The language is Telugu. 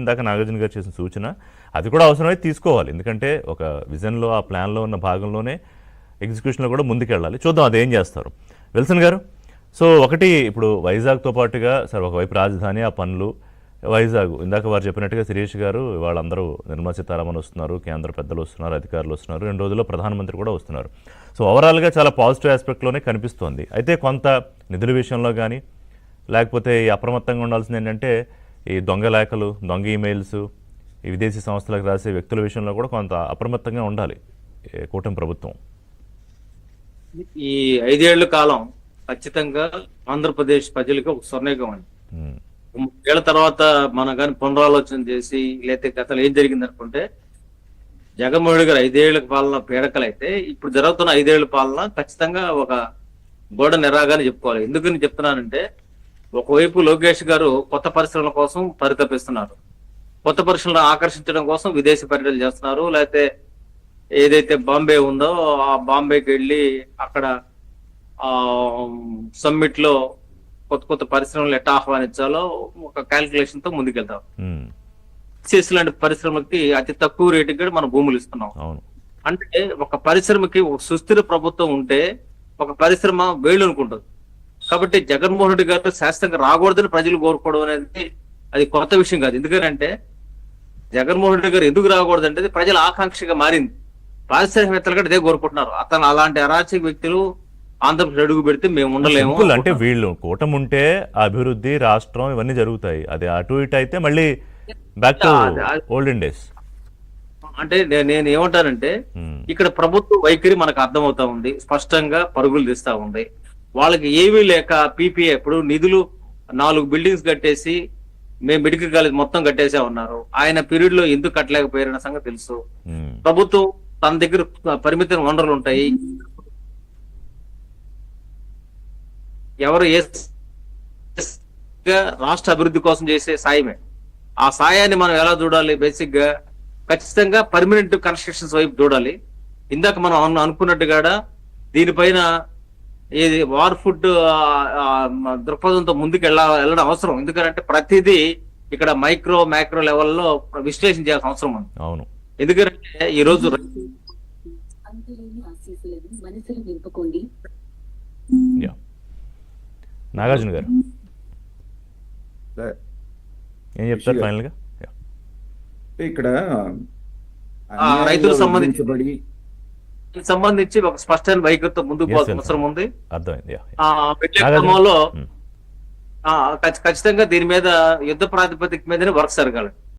ఇందాక నాగార్జున గారు చేసిన సూచన అది కూడా అవసరమైతే తీసుకోవాలి. ఎందుకంటే ఒక విజన్లో ఆ ప్లాన్లో ఉన్న భాగంలోనే ఎగ్జిక్యూషన్లో కూడా ముందుకెళ్ళాలి. చూద్దాం అదేం చేస్తారు. విల్సన్ గారు, సో ఒకటి ఇప్పుడు వైజాగ్తో పాటుగా సార్ ఒకవైపు రాజధాని ఆ పనులు వైజాగ్ ఇందాక వారు చెప్పినట్టుగా శిరీష్ గారు వాళ్ళందరూ నిర్మలా సీతారామన్ వస్తున్నారు, కేంద్ర పెద్దలు వస్తున్నారు, అధికారులు వస్తున్నారు, 2 రోజుల్లో ప్రధానమంత్రి కూడా వస్తున్నారు. సో ఓవరాల్గా చాలా పాజిటివ్ ఆస్పెక్ట్లోనే కనిపిస్తోంది. అయితే కొంత నిధుల విషయంలో కానీ లేకపోతే ఈ అప్రమత్తంగా ఉండాల్సింది ఏంటంటే ఈ దొంగ లేఖలు, దొంగ ఈమెయిల్స్, ఈ విదేశీ సంస్థలకు రాసే వ్యక్తుల విషయంలో కూడా కొంత అప్రమత్తంగా ఉండాలి కూటమి ప్రభుత్వం. ఈ 5 ఏళ్ల కాలం ఖచ్చితంగా ఆంధ్రప్రదేశ్ ప్రజలకు ఒక స్వర్ణయుగం అండి. 3 ఏళ్ల తర్వాత మనం కానీ పునరాలోచన చేసి లేకపోతే గతంలో ఏం జరిగింది అనుకుంటే, జగన్మోహన్ రెడ్డి గారు 5 ఏళ్ల పాలన పీడకలు అయితే ఇప్పుడు జరుగుతున్న 5 ఏళ్ల పాలన ఖచ్చితంగా ఒక గోడ నిరాగానే చెప్పుకోవాలి. ఎందుకని చెప్తున్నానంటే, ఒకవైపు లోకేష్ గారు కొత్త పరిశ్రమల కోసం పరితపిస్తున్నారు, కొత్త పరిశ్రమలను ఆకర్షించడం కోసం విదేశీ పర్యటనలు చేస్తున్నారు. లేకపోతే ఏదైతే బాంబే ఉందో ఆ బాంబేకి వెళ్ళి అక్కడ సమ్మిట్ లో కొత్త కొత్త పరిశ్రమలు ఎట్లా ఆహ్వానించాలో ఒక క్యాల్కులేషన్ తో ముందుకెళ్తాం. లాంటి పరిశ్రమలకి అతి తక్కువ రేటుకి కూడా మనం భూములు ఇస్తున్నాం. అంటే ఒక పరిశ్రమకి ఒక సుస్థిర ప్రభుత్వం ఉంటే ఒక పరిశ్రమ వేళ్ళు అనుకుంటుంది. కాబట్టి జగన్మోహన్ రెడ్డి గారు శాశ్వతంగా రాకూడదని ప్రజలు కోరుకోవడం అనేది అది కొత్త విషయం కాదు. ఎందుకంటే జగన్మోహన్ రెడ్డి గారు ఎందుకు రాకూడదంటే ప్రజల ఆకాంక్షగా మారింది. పారిశ్రామికవేత్తలు కూడా ఇదే కోరుకుంటున్నారు. అతను అలాంటి అరాచక వ్యక్తులు ఆంధ్రప్రదేశ్ అడుగు పెడితే మేము ఉండలేము. అంటే వీళ్ళు కూటమి ఉంటే అభివృద్ధి రాష్ట్రం ఇవన్నీ జరుగుతాయి. అది అటు ఇటు అయితే మళ్ళీ బ్యాక్ టు ఓల్డెన్ డేస్. అంటే నేను ఏమంటానంటే, ఇక్కడ ప్రభుత్వ వైఖరి మనకు అర్థమవుతా ఉంది, స్పష్టంగా పరుగులు తీస్తా ఉంది. వాళ్ళకి ఏమీ లేక పీపీఏ ఇప్పుడు నిధులు 4 బిల్డింగ్స్ కట్టేసి మేము మెడికల్ కాలేజ్ మొత్తం కట్టేసే ఉన్నారు. ఆయన పీరియడ్ లో ఎందుకు కట్టలేకపోయారన్న సంగతి తెలుసు. ప్రభుత్వం తన దగ్గర పరిమిత వనరులు ఉంటాయి. ఎవరు రాష్ట్ర అభివృద్ధి కోసం చేసే సాయమే. ఆ సాయాన్ని మనం ఎలా చూడాలి? బేసిక్ గా ఖచ్చితంగా పర్మనెంట్ కన్స్ట్రక్షన్స్ వైపు చూడాలి. ఇందాక మనం అనుకున్నట్టుగా దీనిపైన ఏది వార్ ఫుడ్ దృక్పథంతో ముందుకు వెళ్ళడం అవసరం. ఎందుకంటే ప్రతిదీ ఇక్కడ మైక్రో మ్యాక్రో లెవెల్లో విశ్లేషణ చేయాల్సిన అవసరం ఉంది. అవును. ఎందుకంటే ఈ రోజు నాగార్జున గారు ఏం చెప్తారు ఫైనల్ గా? ఇక్కడ రైతులకు సంబంధించి ఒక స్పష్టమైన వైఖరితో ముందుకు పోవాల్సిన అవసరం ఉంది. క్రమంలో ఖచ్చితంగా దీని మీద యుద్ధ ప్రాతిపదిక మీదనే వర్క్ జరగాలి.